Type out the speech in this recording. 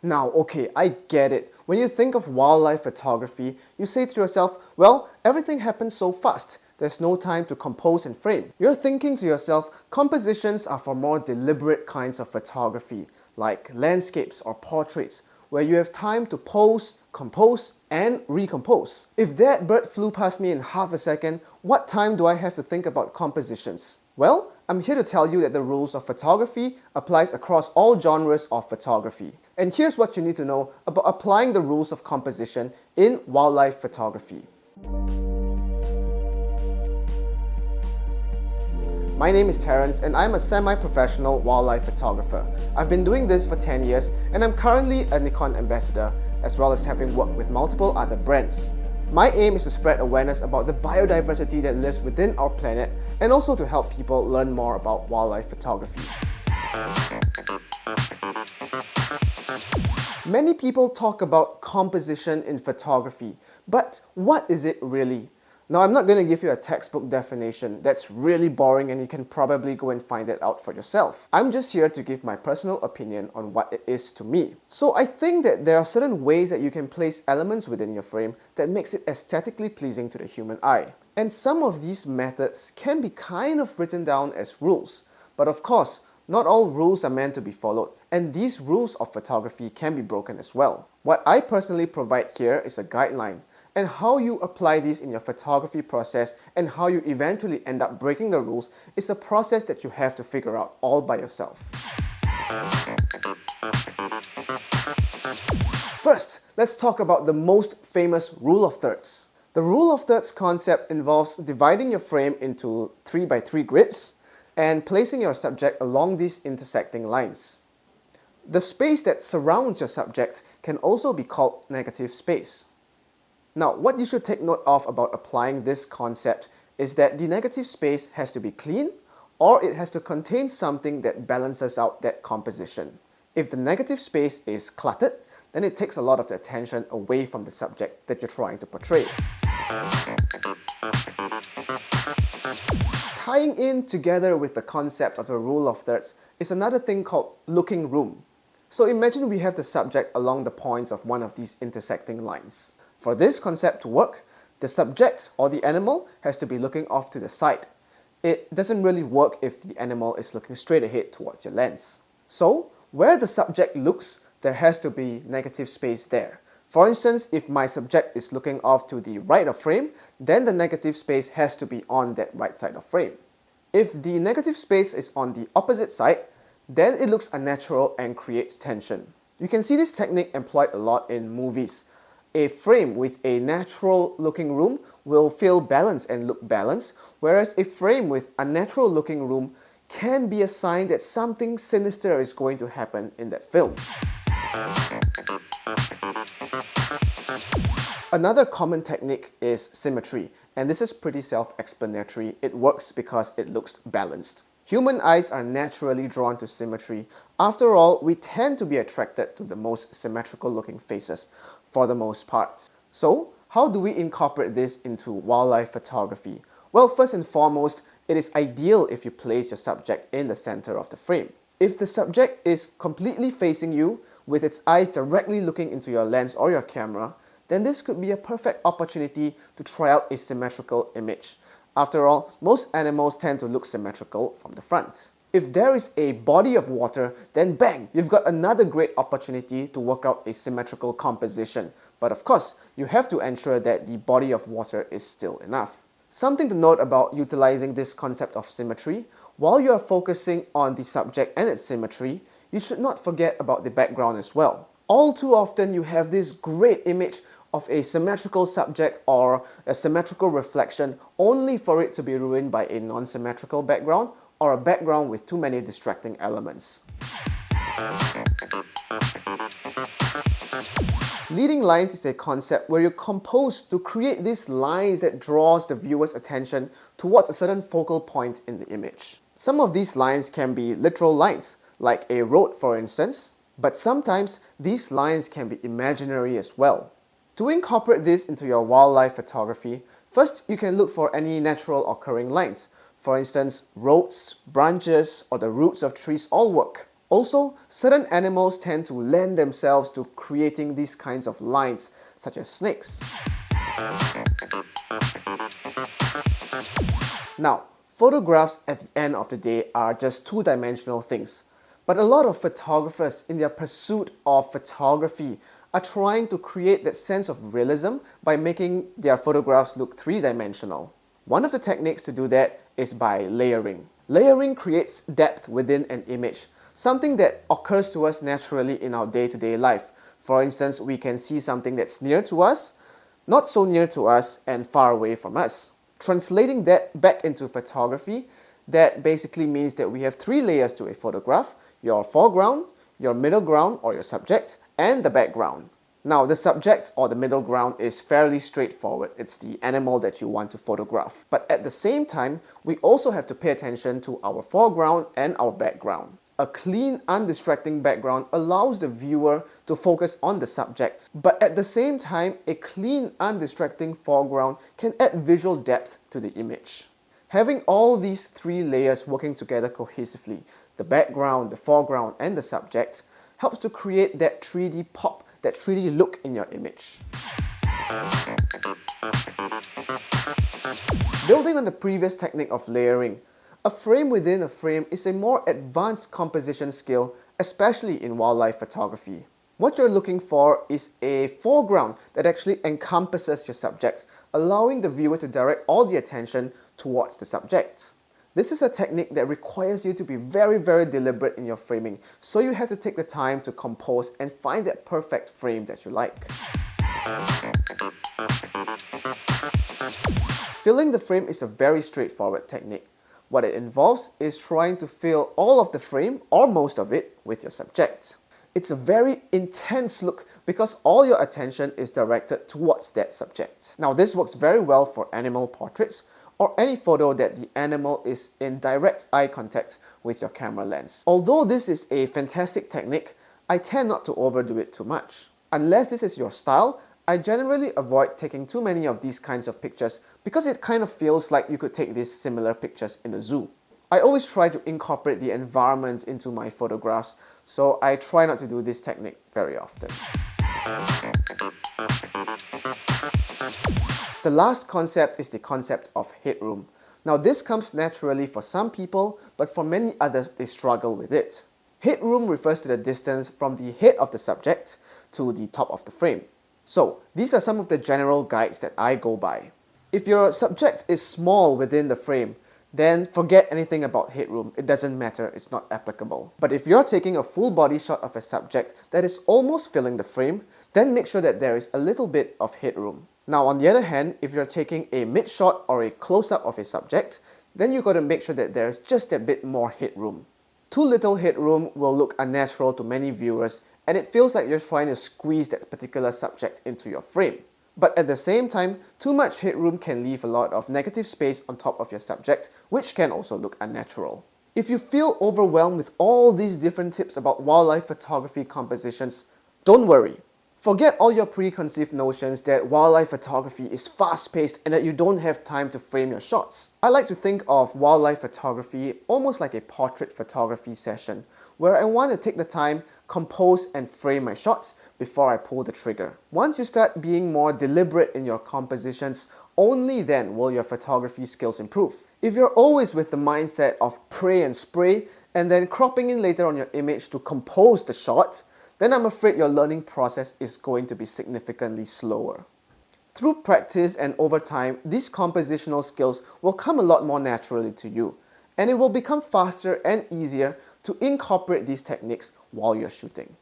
Now, okay, I get it. When you think of wildlife photography, you say to yourself, well, everything happens so fast. There's no time to compose and frame. You're thinking to yourself, compositions are for more deliberate kinds of photography, like landscapes or portraits, where you have time to pose, compose, and recompose. If that bird flew past me in half a second, what time do I have to think about compositions? Well, I'm here to tell you that the rules of photography applies across all genres of photography. And here's what you need to know about applying the rules of composition in wildlife photography. My name is Terence and I'm a semi-professional wildlife photographer. I've been doing this for 10 years and I'm currently a Nikon ambassador, as well as having worked with multiple other brands. My aim is to spread awareness about the biodiversity that lives within our planet and also to help people learn more about wildlife photography. Many people talk about composition in photography, but what is it really? Now, I'm not going to give you a textbook definition. That's really boring and you can probably go and find it out for yourself. I'm just here to give my personal opinion on what it is to me. So I think that there are certain ways that you can place elements within your frame that makes it aesthetically pleasing to the human eye. And some of these methods can be kind of written down as rules. But of course, not all rules are meant to be followed, and these rules of photography can be broken as well. What I personally provide here is a guideline, and how you apply these in your photography process and how you eventually end up breaking the rules is a process that you have to figure out all by yourself. First, let's talk about the most famous rule of thirds. The rule of thirds concept involves dividing your frame into 3x3 grids and placing your subject along these intersecting lines. The space that surrounds your subject can also be called negative space. Now, what you should take note of about applying this concept is that the negative space has to be clean or it has to contain something that balances out that composition. If the negative space is cluttered, then it takes a lot of the attention away from the subject that you're trying to portray. Tying in together with the concept of the rule of thirds is another thing called looking room. So imagine we have the subject along the points of one of these intersecting lines. For this concept to work, the subject or the animal has to be looking off to the side. It doesn't really work if the animal is looking straight ahead towards your lens. So, where the subject looks, there has to be negative space there. For instance, if my subject is looking off to the right of frame, then the negative space has to be on that right side of frame. If the negative space is on the opposite side, then it looks unnatural and creates tension. You can see this technique employed a lot in movies. A frame with a natural looking room will feel balanced and look balanced, whereas a frame with unnatural looking room can be a sign that something sinister is going to happen in that film. Another common technique is symmetry, and this is pretty self-explanatory. It works because it looks balanced. Human eyes are naturally drawn to symmetry. After all, we tend to be attracted to the most symmetrical looking faces for the most part. So, how do we incorporate this into wildlife photography? Well, first and foremost, it is ideal if you place your subject in the center of the frame. If the subject is completely facing you, with its eyes directly looking into your lens or your camera, then this could be a perfect opportunity to try out a symmetrical image. After all, most animals tend to look symmetrical from the front. If there is a body of water, then bang, you've got another great opportunity to work out a symmetrical composition. But of course, you have to ensure that the body of water is still enough. Something to note about utilizing this concept of symmetry, while you are focusing on the subject and its symmetry, you should not forget about the background as well. All too often, you have this great image of a symmetrical subject or a symmetrical reflection only for it to be ruined by a non-symmetrical background or a background with too many distracting elements. Leading lines is a concept where you compose to create these lines that draws the viewer's attention towards a certain focal point in the image. Some of these lines can be literal lines, like a road for instance, but sometimes these lines can be imaginary as well. To incorporate this into your wildlife photography, first you can look for any natural occurring lines. For instance, roads, branches, or the roots of trees all work. Also, certain animals tend to lend themselves to creating these kinds of lines, such as snakes. Now, photographs at the end of the day are just two-dimensional things. But a lot of photographers, in their pursuit of photography, are trying to create that sense of realism by making their photographs look three-dimensional. One of the techniques to do that is by layering. Layering creates depth within an image, something that occurs to us naturally in our day-to-day life. For instance, we can see something that's near to us, not so near to us, and far away from us. Translating that back into photography, that basically means that we have three layers to a photograph: your foreground, your middle ground or your subject, and the background. Now, the subject or the middle ground is fairly straightforward. It's the animal that you want to photograph. But at the same time, we also have to pay attention to our foreground and our background. A clean, undistracting background allows the viewer to focus on the subject. But at the same time, a clean, undistracting foreground can add visual depth to the image. Having all these three layers working together cohesively, the background, the foreground, and the subject, helps to create that 3D pop, that 3D look in your image. Building on the previous technique of layering, a frame within a frame is a more advanced composition skill, especially in wildlife photography. What you're looking for is a foreground that actually encompasses your subject, allowing the viewer to direct all the attention towards the subject. This is a technique that requires you to be very, very deliberate in your framing, so you have to take the time to compose and find that perfect frame that you like. Filling the frame is a very straightforward technique. What it involves is trying to fill all of the frame, or most of it, with your subject. It's a very intense look because all your attention is directed towards that subject. Now, this works very well for animal portraits or any photo that the animal is in direct eye contact with your camera lens. Although this is a fantastic technique, I tend not to overdo it too much. Unless this is your style, I generally avoid taking too many of these kinds of pictures because it kind of feels like you could take these similar pictures in the zoo. I always try to incorporate the environment into my photographs, so I try not to do this technique very often. The last concept is the concept of headroom. Now, this comes naturally for some people, but for many others, they struggle with it. Headroom refers to the distance from the head of the subject to the top of the frame. So, these are some of the general guides that I go by. If your subject is small within the frame, then forget anything about headroom. It doesn't matter, it's not applicable. But if you're taking a full body shot of a subject that is almost filling the frame, then make sure that there is a little bit of headroom. Now, on the other hand, if you're taking a mid shot or a close-up of a subject, then you've got to make sure that there's just a bit more headroom. Too little headroom will look unnatural to many viewers, and it feels like you're trying to squeeze that particular subject into your frame. But at the same time, too much headroom can leave a lot of negative space on top of your subject, which can also look unnatural. If you feel overwhelmed with all these different tips about wildlife photography compositions, don't worry. Forget all your preconceived notions that wildlife photography is fast-paced and that you don't have time to frame your shots. I like to think of wildlife photography almost like a portrait photography session, where I want to take the time, compose and frame my shots before I pull the trigger. Once you start being more deliberate in your compositions, only then will your photography skills improve. If you're always with the mindset of pray and spray and then cropping in later on your image to compose the shot, then I'm afraid your learning process is going to be significantly slower. Through practice and over time, these compositional skills will come a lot more naturally to you, and it will become faster and easier to incorporate these techniques while you're shooting.